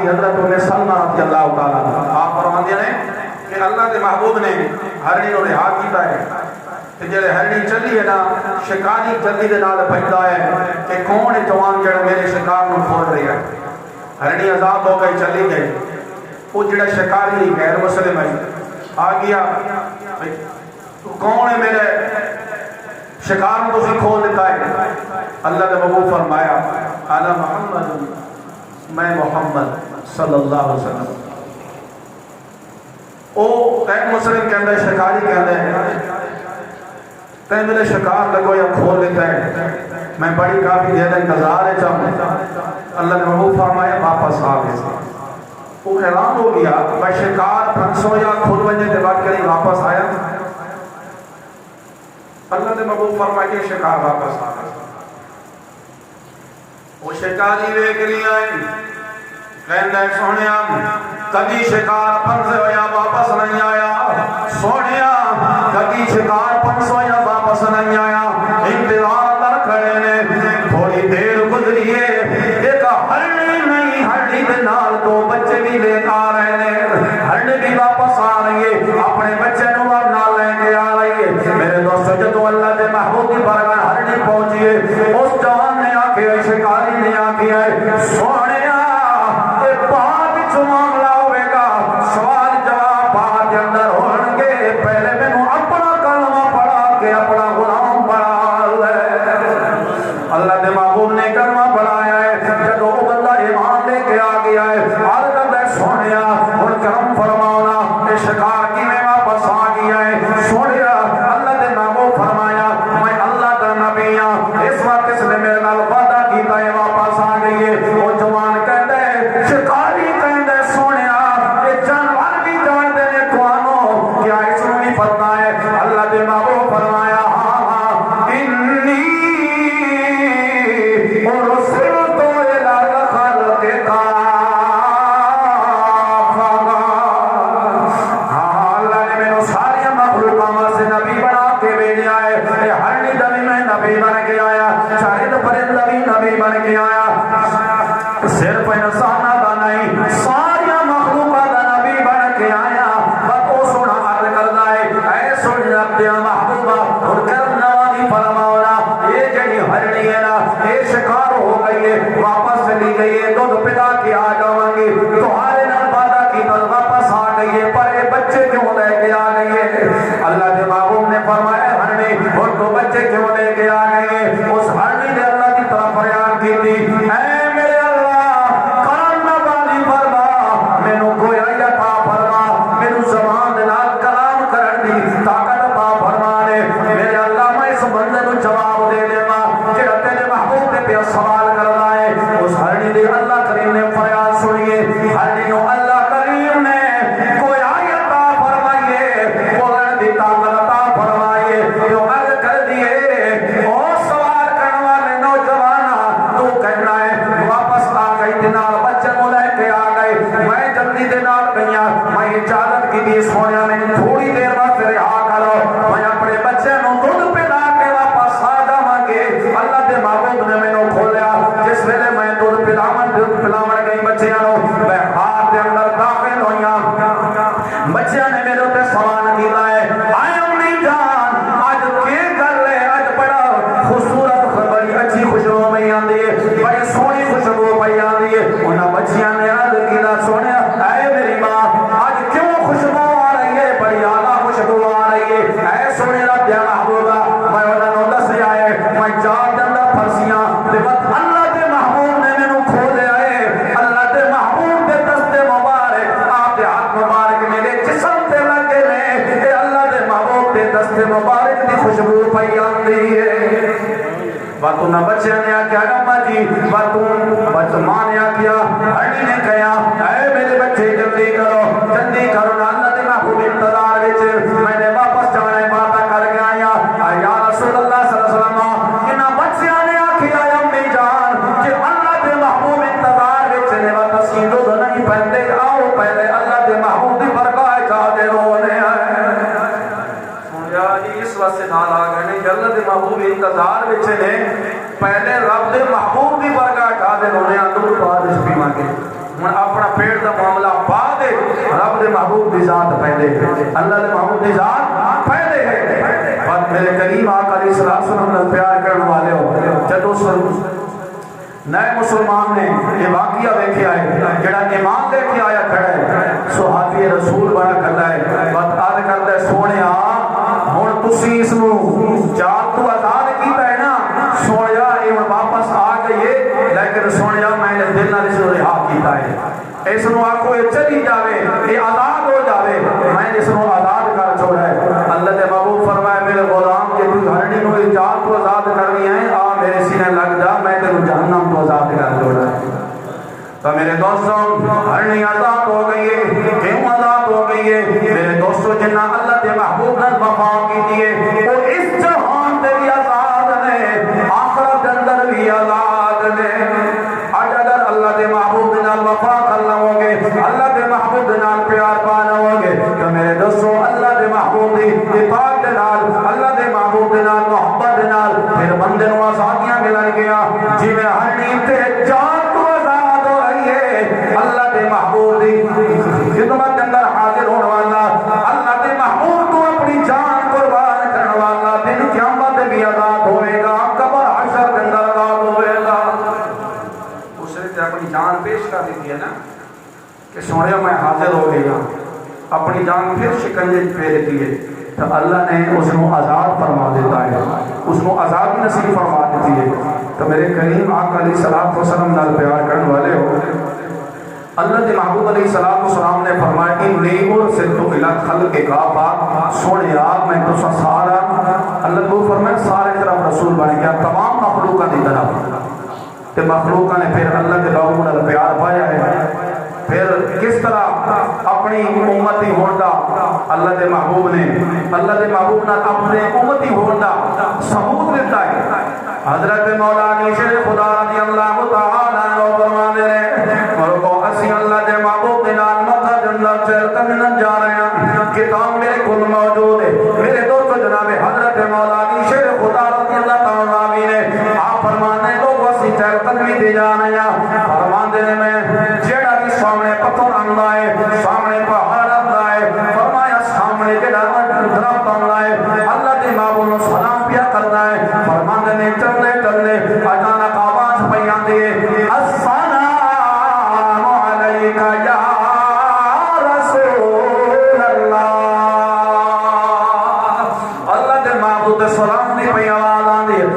صحابی حضرت ام سلمہ رضی اللہ تعالیٰ آپ فرماتے ہیں کہ اللہ کے محبوب نے ہرنی کو رہا کیتا ہے کہ جڑے ہرنی چلی ہے نا شکاری جلدی دے نال پہندا ہے کہ کون جوان جڑا میرے شکار نو کھول رہا ہے. ہرنی آزاد ہو گئی چلی گئی. وہ جڑا شکاری غیر مسلم ہے آ گیا تو کون ہے میرے شکار کو سے کھول دیتا ہے. اللہ نے محبوب فرمایا انا محمد میں محمد صلی اللہ علیہ وسلم. او غیر مسلم کہندا ہے شکاری کہندا ہے تے میرے شکار لگو یا کھول لیتا ہے میں بڑی کافی دیر انتظار ہے چاہوں. اللہ نے محبوب فرمایا واپس آ گئے. وہ حیران ہو گیا میں شکار پھنسو یا کھول بنجے دے بعد کریں واپس آیا. اللہ نے محبوب فرمایا کہ شکار واپس آ گئے. وہ شکاری ویکھ رہی آئے کہندا ہے سونیا کبھی شکار پھنسے ہویا واپس نہیں آیا. سونیا کبھی شکار پھنسے ہویا واپس نہیں آیا. انتظار کر کھڑے نے تھوڑی دیر گزری ہے ایک ہرنی نہیں ہرنی دے نال دو بچے بھی لے آ رہے ہیں. ہرنی بھی واپس آ رہی ہے اپنے بچے نو نال لے کے آ رہی ہے. میرے دوستو جدو اللہ دے محبوب کی بارگاہ ہرنی پہنچی ہے اس جوان نے آکھے شکاری نے آکھے سونیا اے بات چ معاملہ ہوئے گا سوال جواب بات اندر ہون گے پہلے مینوں اپنا کلمہ پڑھا کے اپنا غلام بنا لے. اللہ دے محبوب نے کلمہ پڑھایا ہے. جدو وہ بندہ ایمان لے کے آ گیا ہے عرض کرتا ہے سونیا ہن کرم فرماؤنا کہ شکار کی میں واپس آ گیا ہے. سونیا اللہ دے محبوب فرمایا میں اللہ کا نبی ہوں اس وقت اس نے میرے نال وعدہ کیتا ہے واپس آ گئی ہے. وہ جوان کہتا ہے شکاری کہتا ہے سونیا یہ جانور بھی جان دے نے کوانو کیا اس کو نہیں پتہ ہے. اللہ دے محبوب فرمایا ہاں ہاں انی ارسلت الی خلق بن کے آیا. صرف انسان دا نہیں ساری مخلوقات دا نبی بن کے آیا. وہ سونا عرض کردا ہے اے سن رب محبوبہ اور کرنا والی فرماونا یہ جڑی ہرنی ہے نا یہ شکار ہو گئی ہے واپس چلی گئی ہے دودھ پلا کے آ جاواں گی تمہارے نال وعدہ کی بل واپس آ گئی ہے پر یہ بچے کیوں لے کے آ گئی ہے. اللہ کے محبوب نے فرمایا ہرنی اور تو بچے کیوں لے کے آ گئی ہے. اس ہرنی نے اللہ کی طرف بیان کی تھی اے میرے اللہ کرم والی فرما مینوں کوئی عطا فرما مینوں زبان دے نال کلام کرن دی طاقت عطا فرما دے. میرے اللہ میں اس بندے نوں جواب دے دیواں جڑا تیرے محبوب نے پہ سوال کردا ہے. اس ہرنی دی اللہ کریم نے فریاد سنیے. ہرنی نوں اللہ کریم نے کوئی عطا فرمائیے بولن دی طاقت عطا فرمائیے جو عرض کر دیے او سوال کرن والے نوجوان تو کہنا ہے واپس آ گئی دنال بچے کو لے کے آ گئے میں جلدی دنال گیا میں اجازت کی دی سونیا میں تھوڑی دیر بعد رہا کرو میں اپنے بچے نو دودھ پلا کے واپس آ جاواں گے. اللہ دے محبوب نے مینوں کھولیا جس ویلے میں دودھ پلاون گئی بچیاں نو میں ہاتھ دے اندر داخل ہویاں. بچیاں نے میرے تے سوال کیتا ہے اے امی جان اج کی گل ہے اج بڑا خوبصورت بڑی اچھی خوشبو میں آندی ہے بڑی سونی خوشبو پئی آندی ہے. انہاں بچیاں نے عرض کیتا سونیا اے میری ماں اج کیوں خوشبو آ رہی ہے بڑی اعلیٰ خوشبو آ رہی ہے. اے سونے رب دے محبوبہ میں انہاں نوں دسیا ہے میں جان دے اندر پھرسیاں تے اللہ دے محبوب نے مینوں کھولیا ہے. اللہ دے محبوب دے دستے مبارک آپ دے ہاتھ مبارک میرے جسم تے لگے نے اے اللہ دے محبوب دے دستے مبارک دی خوشبو پئی آندی ہے. باتوں نہ بچے نے آکیا اما جی باتوں ماں نے آکیا ہرنی نے کہا اے میرے بچے جلدی کرو نا اللہ دے محبوب انتظار وچ میں نے واپس جانا ہے باتاں کر کے آیا یا رسول اللہ صلی اللہ علیہ وسلم. انہاں بچیاں نے آکھیا امی جان کہ اللہ دے محبوب انتظار وچ نے واپس دودھ نہیں پیندے آؤ پہلے اللہ دے محبوب دی برکاہ چا دے رونے اس واسطے نال آ گئے نے اللہ دے محبوب انتظار وچ نے پہلے رب دے محبوب دی برکاہ چا دے رونے دودھ بعد اس پیواں گے ہوں اپنا پیٹ کا معاملہ پا دے رب دے محبوب دی ذات پہلے اللہ دے محبوب دی ذات پہلے ہے اور میرے کریم آقا علیہ السلام نے پیار کرنے والے ہو جدو نئے مسلمان نے یہ واقعہ دیکھے آئے جڑا ایمان لے کے آیا کھڑا ہے صحابی رسول بنا کرتا ہے بات آدھ کرتا ہے سونے ہوں تسی اس نو جان تو آزاد کیتا ہے نا سونے یہ واپس آ گئی لیکن سونے میں نے دل نہ اس نو رہا کیتا ہے اس نو آکو یہ چلی جاوے یہ آزاد ہو جاوے میں اس نو آزاد کر چھوڑا ہے اللہ دے محبوب فرمائے میرے غلام کہ تو ہرنی نو جان تو آزاد کرنی ہے آ میرے سینے لگ جا میں تیرے جہنم تو آزاد کر چھوڑا ہے تو میرے دوستوں ہرنی آزاد ہو گئی ہے کیوں آزاد ہو گئی ہے میرے دوستوں جنہ اللہ دے محبوب نے وفا کی دیے وہ اس جہان تے بھی آزاد نے آخرت اندر بھی آزاد نے آج اگر اللہ دے محبوب دے نال وفا کرنا ہوگے اللہ دے محبوب دے نال پیار پانا ہوگے تو میرے دوستوں اللہ دے محبوب دی اطاعت دے نال اللہ دے محبوب دے نال محبت دے نال پھر بندے نو آزادیاں ملن گیا جی میں ہر نیت تے جان تو آزاد ہو رہی ہے اللہ دے محبوب دی خدمت کے اندر حاضر ہونے والا اللہ دے محبوب تو اپنی جان قربان کرنے والا دن قیامت بھی آزاد ہوئے گا قبر حشر کے اندر آزاد ہوئے گا اس نے اپنی جان پیش کر دی ہے نا کہ سونے میں حاضر ہو گیا اپنی جان پھر شکنجے پھیر دیے تو اللہ نے اس کو آزاد فرما دیتا ہے اس کو آزادی نصیب فرما دیتی ہے تو میرے کریم آقا علیہ الصلوۃ والسلام نال پیار کرنے والے ہو اللہ کے محبوب علیہ الصلوۃ والسلام نے فرمایا کہ انی ارسلت الی الخلق کافہ سونیا میں تو سارا اللہ کو فرمایا سارے طرف رسول بن گیا تمام مخلوقات کی طرف تے مخلوقاں نے پھر اللہ کے محبوب نال پیار پایا ہے پھر کس طرح اپنی امتی ہوندہ اللہ دے محبوب نے اللہ دے محبوب نے اپنے امتی ہوندہ ثبوت دیتا ہے حضرت مولانا شیخ خدا رضی اللہ تعالیٰ عنہ فرماتے ہیں مرکو اسی اللہ دے محبوب دے نال مکہ جنت چل کمن جا رہے ہیں کتاب میرے کل موجود ہے میرے دوست جناب حضرت مولانا شیخ خدا رضی اللہ تعالیٰ عنہ نے آپ فرمانے لوگ اسی چل کمن دے جا رہے ہیں فرماتے ہیں میں جیڑا بھی سامنے پتھر آندا ہے سامنے پہاڑ آندا ہے فرمایا سامنے جڑا درخت آندا ہے اللہ دے محبوب نو سلام پیا کردا ہے فرماندے نے چلنے چلنے اچانک آواز پئی آندی ہے السلام علیکہ یا رسول اللہ اللہ دے محبوب دے سلام دی پئی آواز آندی ہے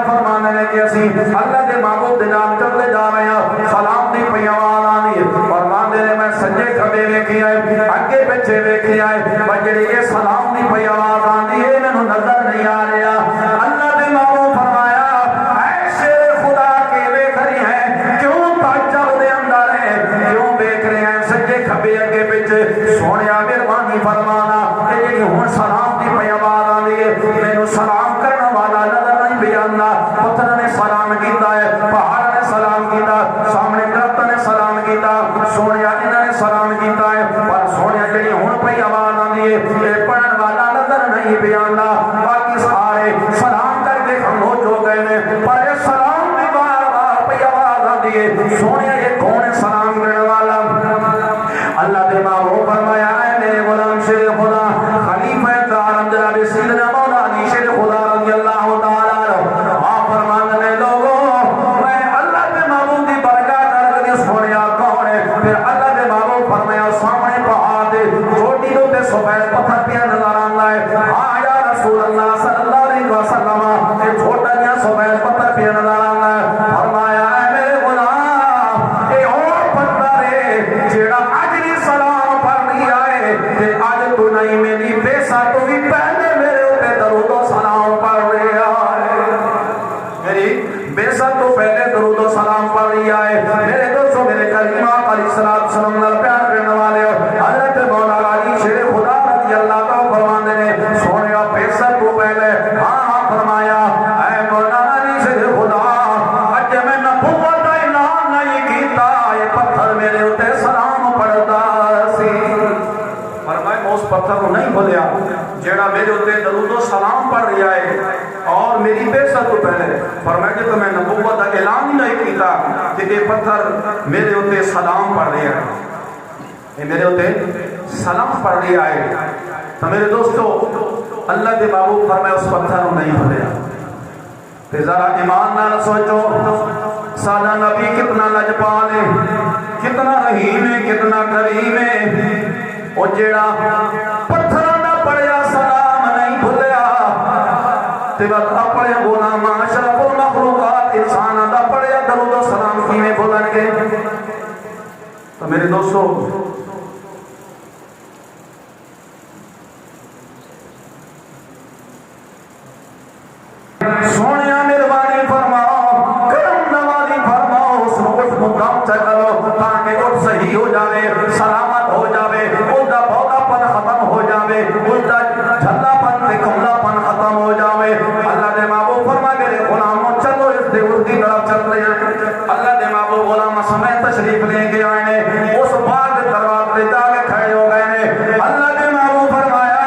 فرماندے نے کہ اسی اللہ دے محبوب دے نام چلے جا رہے ہیں سلام دی پئی آواز آندی ہے فرماندے نے میں سجے کھبے ویکھی آئے اگے پیچھے ویکھی آئے پر جڑی یہ سلام دی پئی آواز آندی ہے مینوں نظر نہیں آ رہا اللہ دے محبوب فرمایا اے شیر خدا کے ویکھ رہی ہیں کیوں تعجب دے اندر ہے کیوں ویکھ رہے ہیں سجے کھبے اگے پیچھے سونیا مہربانی فرمانا اے جڑی ہن سلام دی پئی آواز آندی ہے مینوں سلام کرنے والا نظر نہیں پیا آندا پتھر نے سلام کیتا ہے پہاڑ نے سلام کیتا سامنے درخت نے سلام کیتا سونیا انہاں نے سلام کیتا ہے پر سونیا جڑی ہن پئی آواز آندی ہے اے پڑھن والا نظر نہیں پیا آندا باقی سارے سلام کر کے خاموش ہو گئے نے پر یہ سلام بھی بار بار پئی آواز آندی ہے سونیا یہ کون ہے سلام کرنے والا اللہ دے محبوب فرمایا اے میرے غلام شیر خدا خلیفہ عالم جناب سیدنا مولانا شیر خدا رضی اللہ تعالی عنہ آپ فرماتے ہیں لوگوں میں اللہ دے محبوب دی برکات کر کے سونیا کون ہے پھر اللہ دے محبوب فرمایا سامنے پہاڑ دے چھوٹی دو تے سفید پتھر پہ نظر آندا ہے ہاں یا رسول اللہ صلی اللہ علیہ وسلم اے چھوٹا جہا سفید پتھر پہ نظر آندا ہے فرمایا اے میرے غلام اے اور پتھر ہے جیڑا اج دی سلام پڑھ لیا ہے تے اج تو نہیں میری پیسہ تو بھی پہلے میرے اوپر درود و سلام پڑھ رہا ہے میری بیسا تو پہلے درود و سلام پڑھ رہا ہے میرے دوستوں میرے کریم آقا علیہ السلام نال پیار کرنے والے حضرت مولانا علی شیر خدا رضی اللہ تعالی فرماندے نے سونیا بیسا تو پہلے ہاں فرمایا اے مولانا علی شیر خدا اج میں نبوت دا اعلان نہیں کیتا یہ پتھر میرے اوپر سلام پڑھدا سی فرمایا اس پتھر کو نہیں نہیں بھولیا جیڑا میرے ہوتے درود و سلام پڑھ رہا ہے اور میری بعثت تو پہلے فرمایا کہ تو میں نبوت کا اعلان ہی نہیں کیتا کہ یہ پتھر میرے ہوتے سلام پڑھ رہا ہے، یہ میرے ہوتے سلام پڑھ رہا ہے۔ تو میرے دوستو اللہ کے محبوب فرمائے اس پتھر کو نہیں بھولیا۔ تے ذرا ایمان نہ سوچو سادہ نبی کتنا لجپال ہے، کتنا رحیم ہے، کتنا کریم ہے، اور جیڑا پتھر نہ پڑیا سلام نہیں بھولیا تے وقت اپنے غلام اشرف المخلوقات انسان دا پڑیا درود و سلام کیویں بھولن گے؟ تو میرے دوستو سونیا مہربانی فرماؤ، کرم نوازی فرماؤ، اس کو اٹھ مقام چکرو تاکہ اٹھ صحیح ہو جاوے، سلامت ہو جاوے، اس دا بودا پن ختم ہو جاوے، اس دا جھلا پن تے کملا پن ختم ہو جاوے۔ اللہ دے محبوب فرما میرے غلاموں چلو اس دے اس کی طرف چل رہے ہیں۔ اللہ دے محبوب غلام سمیت تشریف لے کے آئے نے، اس باغ دروازے پہ جا کے کھڑے ہو گئے نے۔ اللہ دے محبوب فرمایا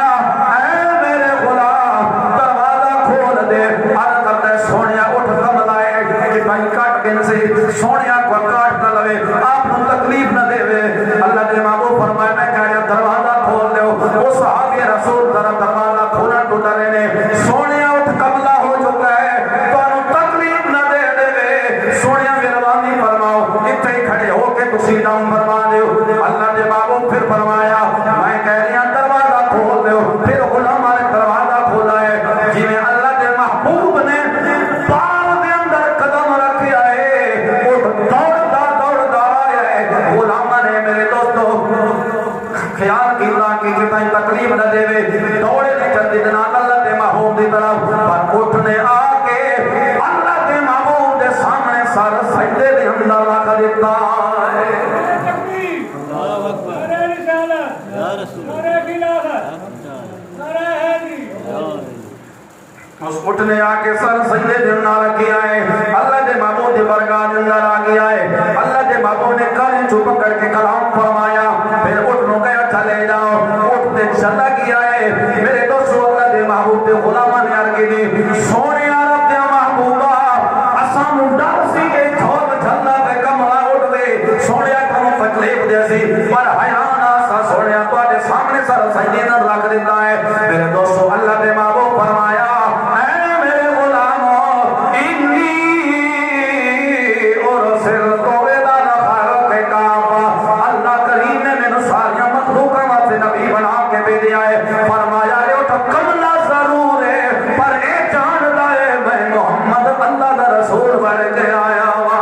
اے میرے غلام دروازہ کھول دے، عرض کرتا ہے سونیا اٹھ کم لائے کہ بھائی کاٹ کے نسے سونیا کو کاٹ نہ لوے، آپ کو تکلیف نہ دے وے۔ اللہ دے محبوب فرمایا میں کہہ رہا دروازہ کھول دے، اس آگے رسول ذرا دروازہ کھولا تو ڈرے نے، سونیا اٹھ کملا ہو چکا ہے تو انہوں تکلیف نہ دے دے وے، سونیا مہربانی فرماؤ اتنے ہی کھڑے ہو کے تسی ڈاؤن فرما دیو۔ اللہ دے محبوب پھر فرمایا میں کہہ رہا دروازہ کھول دیو، پھر غلام نے دروازہ کھولا ہے، جی میں اللہ دے محبوب نے باغ دے اندر قدم رکھیا ہے، دوڑتا آیا ہے۔ غلام نے میرے دوستو خیال کیتا کہ کتنی تکلیف نہ دے وے، دوڑے نہیں چلتی جناب اللہ دے محبوب دی طرف، پر اٹھنے آ کے اللہ دے محبوب دے سامنے سر سجدے دے اندر رکھ دیتا ہے۔ اس اٹھنے آ کے سر سجدے دے اندر رکھیا ہے، اللہ دے محبوب دے برگاہ دے اندر آ گیا ہے۔ اللہ دے محبوب نے کان چھپ کر کے کلام فرمایا، پھر اٹھنو گیا چلے جاؤ، اٹھتے چلا گیا ہے۔ میرے دوستو اللہ دے محبوب دے غلامہ نے عرض کی سونے عرب دے محبوبہ اسانو ڈر سی کے جھول جھلا تے کملا اٹھ دے، سونے کو تکلیف دے سی پر حیران آسا سونے تواڈے سامنے سر سجدے نہ رکھ دیتا ہے۔ میرے دوستو اللہ دے محبوب فرمایا اے میرے غلامو انی اور سر تو ویلا نخار کے کعبہ، اللہ کریم نے مینوں ساری مخلوقاں واسطے نبی بنا کے بھیجا ہے۔ فرمایا اے تو کملا ضرور ہے پر اے جاندا ہے میں محمد اللہ دا رسول بن کے آیا ہوا۔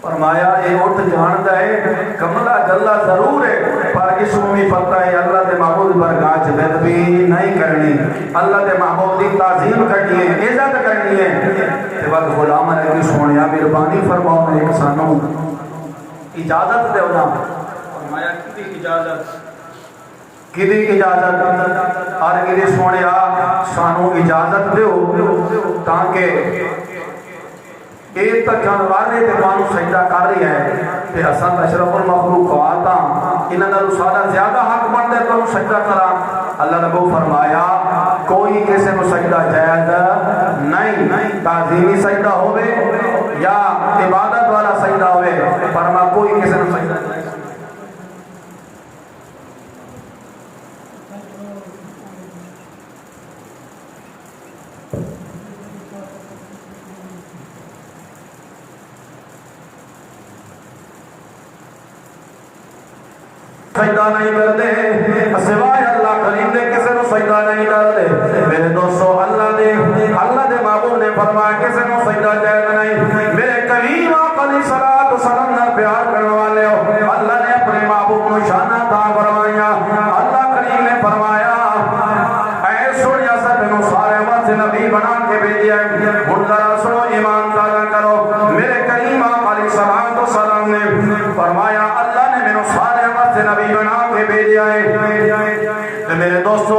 فرمایا یہ اٹھ جاندا ہے کملا جلا ضرور ہے پر اس کو بھی پتہ ہے اللہ دے محبوب برگاہ چ بے نہیں کرنی، اللہ دے محبوب دی تعظیم کرنی ہے، عزت کرنی ہے۔ تے وقت غلام نے کہ سونیا مہربانی فرماؤ میرے سانو اجازت دیو نا۔ فرمایا کدی اجازت اور کہ سونیا سانو اجازت دیو تاکہ ایک تک جانوانے تے مانو سجدہ کر رہی ہے تے حسن اشرف المخلوقات انہاں دا سارا زیادہ حق بندا ہے تو سجدہ کرا۔ اللہ نے فرمایا کوئی کسی کو سجدہ جائز نہیں، تعظیمی سجدہ ہوئے یا عبادت والا سجدہ ہوئے، فرما کوئی کسی کو سجدہ نہیں۔ سجدہ نہیں کرتے سوائے اللہ کریم دے کسی کو سجدہ نہیں کرتے۔ میرے دوستو اللہ دے محبوب نے فرمایا کسی کو سجدہ جائز نہیں۔ میرے کریم آقا علیہ الصلوۃ والسلام نے پیار کرنے والے ہو، اللہ نے اپنے محبوب کو شان عطا فرمایا۔ اللہ کریم نے فرمایا اے سونیا سا تینوں سارے واسطے نبی بنا کے بھیجا ہے، ہن ذرا سنو ایمان دار کرو۔ میرے کریم آقا علیہ الصلوۃ والسلام نے فرمایا اللہ نے مینوں سارے نبی بنا کے بھیجا ہے۔ میرے دوستو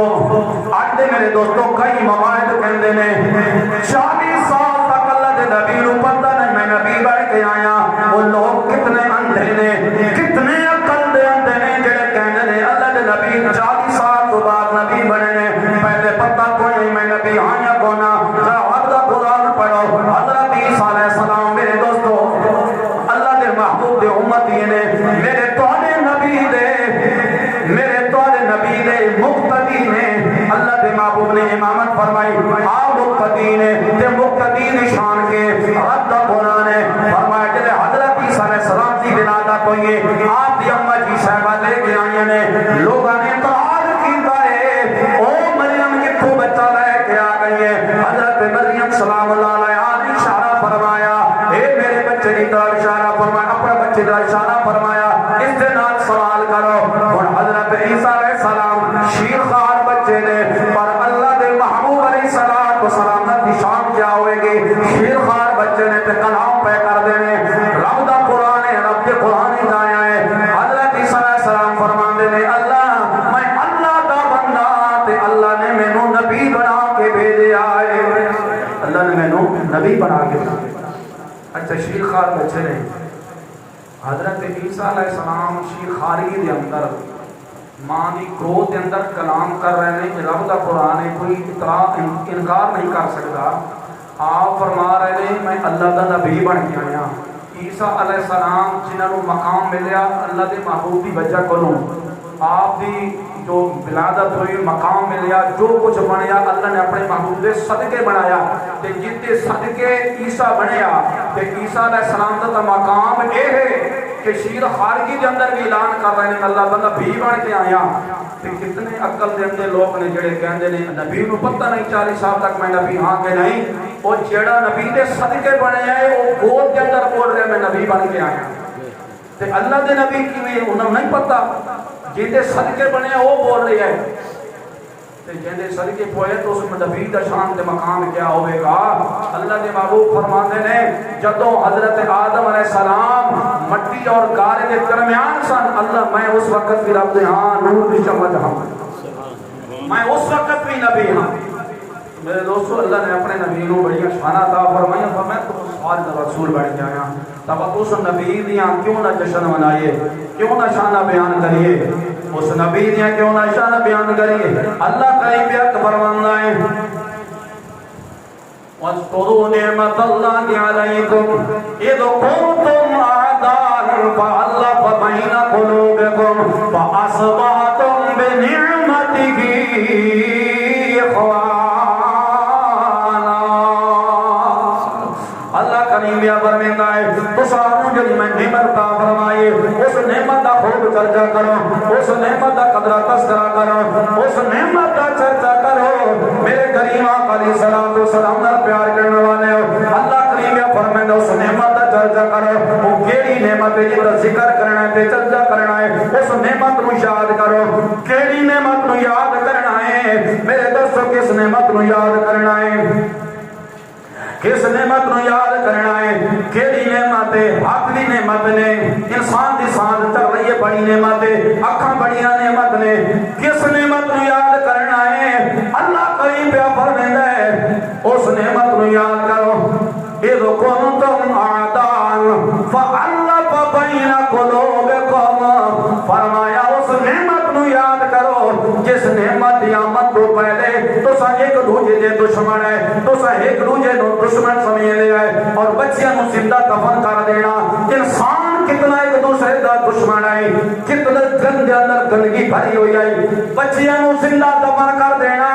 آج دے میرے دوستو کئی مواعظ کہندے نے 40 سال تک اللہ دے نبی نوں پتہ نہیں میں نبی بن کے آیا، ملاقات ہوئی ہے آپ دی اماں جی صاحبہ لے کے آئیں نے لوگوں نے اعتراض کیتا ہے او مریم کتھوں بچہ لے کے آ گئی ہے حضرت مریم سلام اللہ علیہا نے اشارہ فرمایا اے میرے بچے کی طرف اشارہ فرمایا اپنے بچے کا اشارہ فرمایا اس کے نال سوال کرو اور حضرت عیسیٰ علیہ السلام شیرخوار بچے نے پر اللہ دے محبوب علیہ السلام کی شان کیا ہوئے گی شیرخوار بچے نے تے کلام پہ کر دینے رب دا قرآن ہے رب کے قرآن ہی جایا ہے حضرت عیسیٰ علیہ السلام فرماندے نے اللہ میں اللہ دا بندہ تے اللہ نے مینوں نبی بنا کے بھیجا ہے اللہ نے مینوں نبی بنا کے بھیجا اچھا شیرخوار بچے نے حضرت عیسیٰ علیہ السلام شیرخواری دے اندر ماں دی گود دے اندر کلام کر رہے ہیں رب دا قرآن ہے کوئی انکار نہیں کر سکتا آپ فرما رہے ہیں میں اللہ دا نبی بن کے آیا عیسیٰ علیہ السلام جنہوں نے مقام ملیا اللہ دے محبوب دی وجہ کروں آپ دی جو ولادت ہوئی مقام ملیا جو کچھ بنیا اللہ نے اپنے محبوب دے صدقے بنایا تے جتے صدقے عیسیٰ بنیا تے عیسیٰ علیہ السلام دا مقام اے ہے کہ شیر خارجی کے اندر بھی اعلان کر رہے ہیں اللہ بندہ بھی بن کے آیا تے کتنے عقل دے اندر لوگ نے جڑے کہندے نے نبی نو پتہ نہیں 40 سال تک میں نبی ہاں کہ نہیں او جڑا نبی دے صدقے بنے ہیں او گود کے اندر بول رہے میں نبی بن کے آیا تے اللہ دے نبی کیویں انہوں نہیں پتہ جیندے صدقے بنے ہیں وہ بول رہے ہیں تے جیندے صدقے پوئے تو اس میں نبی دا شان تے مقام کیا ہوئے گا اللہ دے محبوب فرماتے ہیں جدوں حضرت آدم علیہ السلام مٹی اور گارے کے درمیان سن اللہ میں اس وقت بھی رب دے ہاں نور کی چمچ ہاں میں اس وقت بھی نبی ہاں میرے دوستو اللہ نے اپنے نبی نو بڑی شان عطا فرمائی فرمایا تو سوال دا رسول بن کے آیا تب اس نبی دیاں کیوں نہ جشن منائیے کیوں نہ شانہ بیان کریے اس نبی دیاں کیوں نہ شانہ بیان کریے اللہ قریب اکبر فرمائے وَاذْكُرُوا نِعْمَةَ اللَّهِ عَلَيْكُمْ إِذْ كُنتُمْ أَعْدَاءً فَأَلَّفَ بَيْنَ قُلُوبِكُمْ فَأَصْبَحْتُمْ بِنِعْمَتِهِ فرمیندہ ہے تو ساروں جلی میں نعمت عطا فرمائے اس نعمت دا خوب چرچا کرو اس نعمت دا قدرہ تذکرہ کرو اس نعمت دا چرچا کرو میرے کریم آقا علیہ السلام در پیار کرنے والے ہو اللہ کریم یا فرمیندہ اس نعمت دا چرچا کرو وہ کیڑی نعمت ہے جب ذکر کرنا ہے تے چرچا کرنا ہے اس نعمت نو یاد کرو کیڑی نعمت نو یاد کرنا ہے میرے دوستو کس نعمت نو یاد کرنا ہے کس نعمت نو یاد کرنا ہے کیڑی نعمت ہے حق دی نعمت نے انسان دی سانس چل رہی ہے بڑی نعمت ہے اکھاں بڑیاں نعمت نے کس نعمت نو یاد کرنا ہے اللہ کریم پہ فرمائندا ہے اس نعمت نو یاد کرو اذ کنتم اعداء فالف بین قلوبکم فرمایا اس نعمت نو یاد کرو جس نعمت دی آمد تو پہلے تو سا ایک دوجے دے دشمن ہے تو سا ایک دوجے نو دشمن سمجھ لیا ہے اور بچیاں نو زندہ دفن کر دینا انسان کتنا ایک دوسرے دا دشمن ہے کتنا گندے اندر گندگی بھری ہوئی ہے بچیاں نو زندہ دفن کر دینا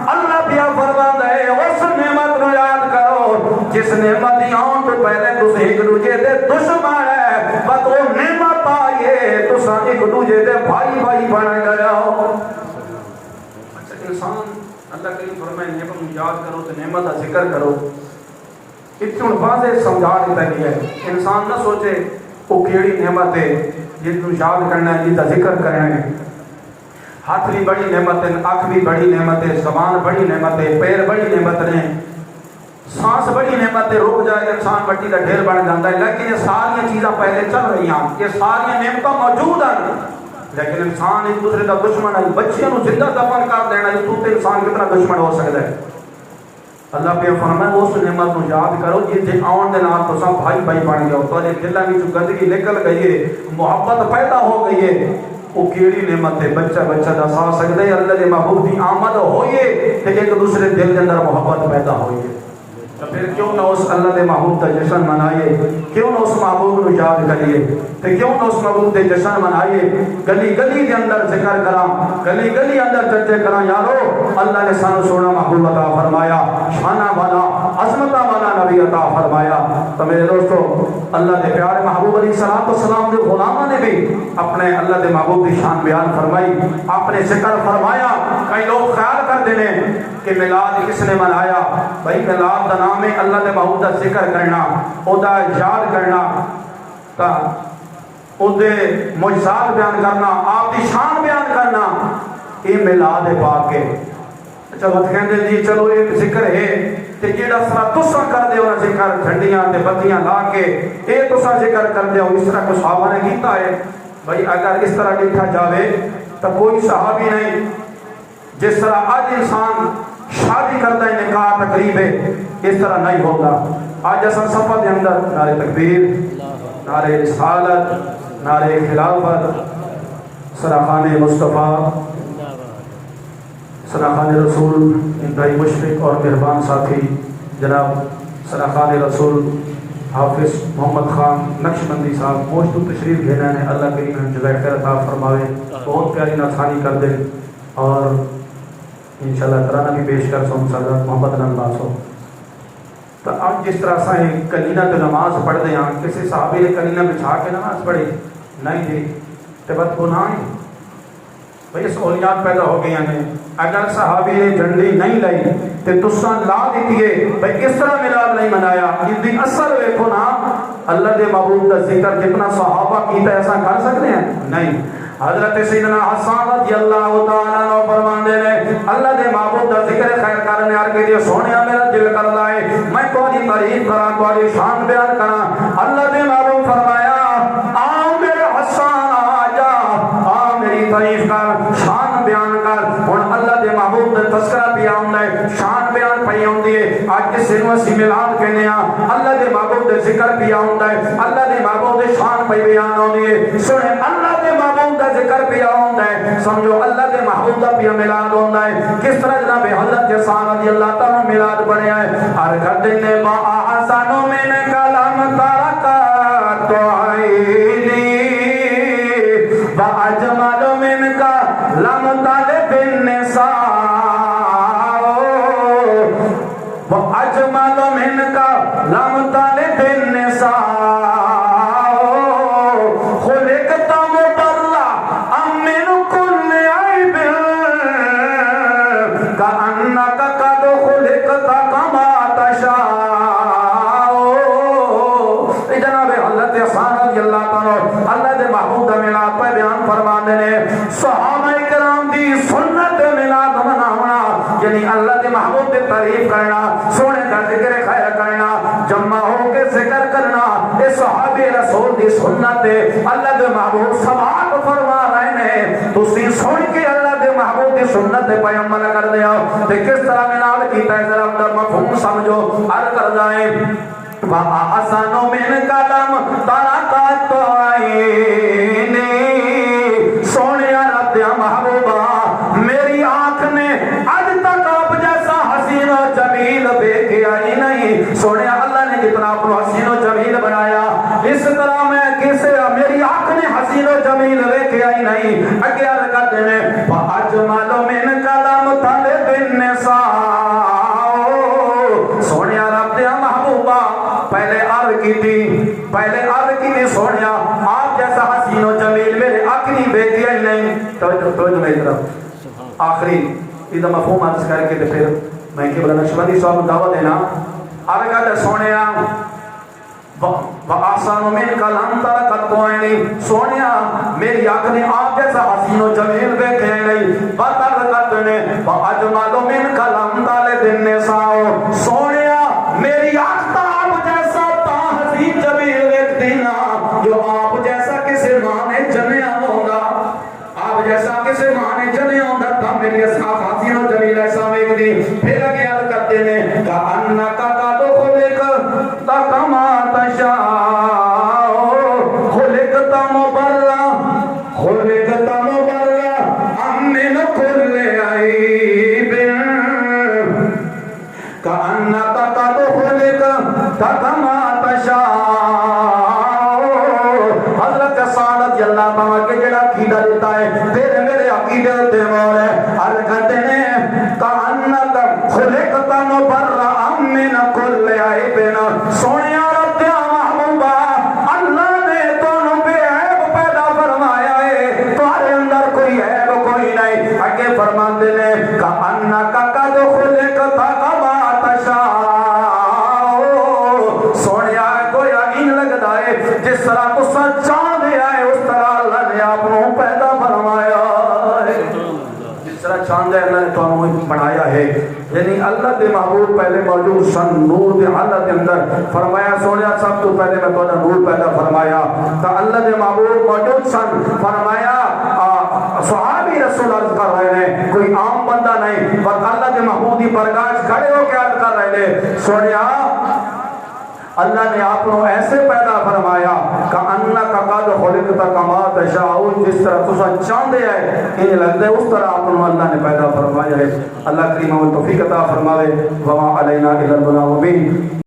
اللہ پیا فرماندا ہے اس نعمت نو یاد کرو جس نعمت دی آن تو پہلے تو ایک دوجے دے دشمن ہے بس وہ نعمت آئیے تو سا ایک دوجے دے بھائی بھائی بن گیا ہو انسان اللہ کریم فرمائے نعمت یاد کرو تو نعمت کا ذکر کرو اتنے واضح سمجھا دیتا گیا ہے انسان نہ سوچے وہ کیڑی نعمت ہے جن کو یاد کرنا ہے جن کا ذکر کرنا ہے ہاتھ بھی بڑی نعمت ہے آنکھ بھی بڑی نعمت ہے زبان بڑی نعمت ہے پیر بڑی نعمت ہے سانس بڑی نعمت ہے رک جائے انسان مٹی کا ڈھیر بن جاتا ہے لیکن یہ ساری چیزاں پہلے چل رہی ہیں یہ ساری نعمتیں موجود ہیں لیکن انسان ایک دوسرے کا دشمن ہے بچیاں نو زندہ دفن کر دینا ہے تو انسان کتنا دشمن ہو سکتا ہے اللہ پہ فرمایا اس نعمت نو یاد کرو جے آن دے نال تساں بھائی بھائی بن گئے تو دلاں وچ گندگی نکل گئی ہے محبت پیدا ہو گئی ہے وہ کیڑی نعمت ہے بچہ بچہ دا سا سکدے ہے اللہ دے محبوب دی آمد ہوئی ہے تے ایک دوسرے دل دے اندر محبت پیدا ہوئی ہے تو پھر کیوں نہ اس اللہ دے محبوب دا جشن منائیے کیوں نہ اس محبوب نو یاد کریے تے کیوں نہ اس محبوب دے جشن منائیے گلی گلی دے اندر ذکر کراں گلی گلی اندر چرچے کراں یارو اللہ نے سانو سونا محبوب عطا فرمایا شانہ والا عظمتہ والا نبی عطا فرمایا تو میرے دوستو اللہ دے پیارے محبوب علیہ السلام دے غلام اپنے اللہ دے محبوب کی شان بیان فرمائی، آپ نے ذکر فرمایا۔ کئی لوگ خیال کرتے ہیں کہ میلاد کس نے منایا؟ بھائی میلاد کا نام ہے اللہ دے محبوب کا ذکر کرنا، او دا یاد کرنا، تا او دے معجزات بیان کرنا، آپ کی شان بیان کرنا، یہ میلاد پاک ہے۔ چلو کہندے جی چلو ایک ذکر ہے تے جیڑا سرا تساں کر دیو نا ذکر جھنڈیاں تے بتیاں لا کے اے تساں ذکر کر دیو، اس طرح کو صحابہ نے کیتا ہے۔ بھائی اگر اس طرح دیکھا جاوے تو کوئی صحابی نہیں، جس طرح آج انسان شادی کرتا ہے نکاح تقریب ہے اس طرح نہیں ہوتا۔ آج اصل سفر کے اندر نعرے تکبیر، نعرے رسالت، نعرے خلافت، سراخان مصطفیٰ، سراخان رسول انتہائی مشفق اور مہربان ساتھی جناب سراخان رسول حافظ محمد خان نقشبندی صاحب موجود تشریف گھیرے ہیں، اللہ کریم جزائے خیر عطا فرماوے، بہت پیاری ناتھانی کر دیں اور انشاءاللہ ترانہ بھی پیش کر سوں سردار محمد نواز ہو۔ تو اب جس طرح سے کلینہ تو نماز پڑھ دیں، کسی صحابی نے کلینہ بچھا کے نماز پڑھی نہیں دی تو بد گناہ ہے۔ بھئی سہولیات پیدا ہو گئی ہیں، اگر صحابی نے جھنڈی نہیں لائی تو تساں لا دیتیے، بھئی اس طرح میلاد نہیں منایا۔ اس دی اثر ویکھو نا، اللہ دے محبوب کا ذکر جتنا صحابہ کیتا ایسا کر سکتے ہیں نہیں۔ حضرت سیدنا حسان رضی اللہ تعالیٰ عنہ فرماندے نے اللہ دے محبوب دا ذکر خیر کرنے آرکے دے سونیا میرا دل کر لائے میں تھوڑی تعریف کرا، تھوڑی شان بیان کرا۔ اللہ دے محبوب فرمایا آؤ میرے حسان آجا، آؤ میری تعریف کر، شان بیان کر۔ اور اللہ دے محبوب دا تذکرہ بھی آؤں ہے، شان بیان پہی ہوں دیئے۔ آج کے سنوہ سی ملاد کہنے ہیں اللہ دے محبوب دا ذکر بھی آؤں ہے، اللہ دے محبوب دا شان پہی بیان ہوں دیئے۔ سنے اللہ دے محبوب دا ذکر بھی آؤں ہے، سمجھو اللہ دے محبوب دا بھی ملاد ہوں ہے۔ کس طرح جناب حضرت حسان رضی اللہ تعالیٰ ملاد بڑھے آئے، ہر گھر نے با آسانوں میں نے کلام تارکا تو آئینی با اجمالوں میں نے کلام طالب النساء با اجمالوں میں نے کلام طالب النساء صحابہ کرام دی سنت میلاد مناونا یعنی اللہ دے محبوب دے تعریف کرنا، سونے کا ذکر خیر کرنا، جمع ہو کے ذکر کرنا، اے صحابی رسول دی سنت دے اللہ دے محبوب سماعت فرما رہے ہیں۔ تو سی سن کے اللہ دے محبوب دی سنت دے پیغمبر کر دیا تے کس طرح میلاد کیتا ہے ذرا اندر مفہوم سمجھو عرض کر جائیں۔ وَآسَانُ مِنْ كَلَامٍ تَرَكَتْ عَيْنِي سونیا رب دیا محبوبہ میری آنکھ نے آج تک آپ جیسا حسین و جمیل دیکھے آئی نہیں۔ سونیا اللہ نے جتنا آپ کو حسین و جمیل بنایا اس طرح میں کسے میری آنکھ نے حسین و جمیل دیکھے آئی نہیں۔ اگے عرض کرتے ہیں وَأَجْمَلُ مِنْ كَلَامٍ طَالِبِ النِّسَاءِ سونیا رب دیا محبوبہ پہلے عرض کی تھی سونیا آپ جیسا حسین و جمیل میرے آنکھ نہیں دیکھی ہی نہیں۔ توجہ میری طرف آخری ادھا مفہوم عرض کر کے پھر میں کہ بلا نقشبندی صاحب دعوت دینا عرض کرتے سونیا وَآسَانُ مِنْ كَلَامٍ تَرَكَتْ عَيْنِي سونیا میری آنکھ نے آپ جیسا حسین و جمیل دیکھے نہیں۔ بات عرض کرتے ہیں وَأَجْمَلُ مِنْ كَلَامٍ طَالِبِ النِّسَاءِ سونیا میری آنکھ تا آپ جیسا تا حسین جمیل دیکھتی نا جو آپ جیسا کسی ماں نے جنیا ہوگا، آپ جیسا کسی ماں نے جنیا ہوگا تا میری اصحاب حسین و جمیل ایسا ویک دی۔ پھر اگے عرض کرتے ہیں کَأَنَّكَ قَدْ خُلِقْتَ كَمَا تَشَاءُ خُلِقْتَ مُبَرَّأً مِّنْ كُلِّ عَيْبٍ كَأَنَّكَ قَدْ خُلِقْتَ كَمَا تَشَاءُ۔ حضرت سعد رضی اللہ تعالیٰ کے جڑا عقیدہ دیتا ہے تیرے میرے عقیدے تے مول ہے عرض کرتے ہیں كَأَنَّكَ خُلِقْتَ مُبَرَّأً مِّنْ كُلِّ عَيْبٍ سونیا رب دیا محبوبہ اللہ نے تو بے عیب پیدا فرمایا فرماتا ہے اللہ نے تو بنایا ہے، یعنی اللہ دے محبوب پہلے موجود سن نور دے حالت دے اندر فرمایا سونیا سب تو پہلے میں تو نور پیدا فرمایا تا اللہ دے محبوب موجود سن، فرمایا صحابی رسول عرض کر رہے ہیں کوئی عام بندہ نہیں، بس اللہ دے محبوب دی برگاہ کھڑے ہو کے عرض کر رہے ہیں سونیا اللہ نے آپ کو ایسے پیدا فرمایا کہ انک قد خلقت کما تشاء، جس طرح تسا چاہتے ہیں ان لگتے اس طرح آپ کو اللہ نے پیدا فرمایا ہے۔ اللہ کریم و توفیق عطا فرماوے، وما علینا الا البلاغ المبین۔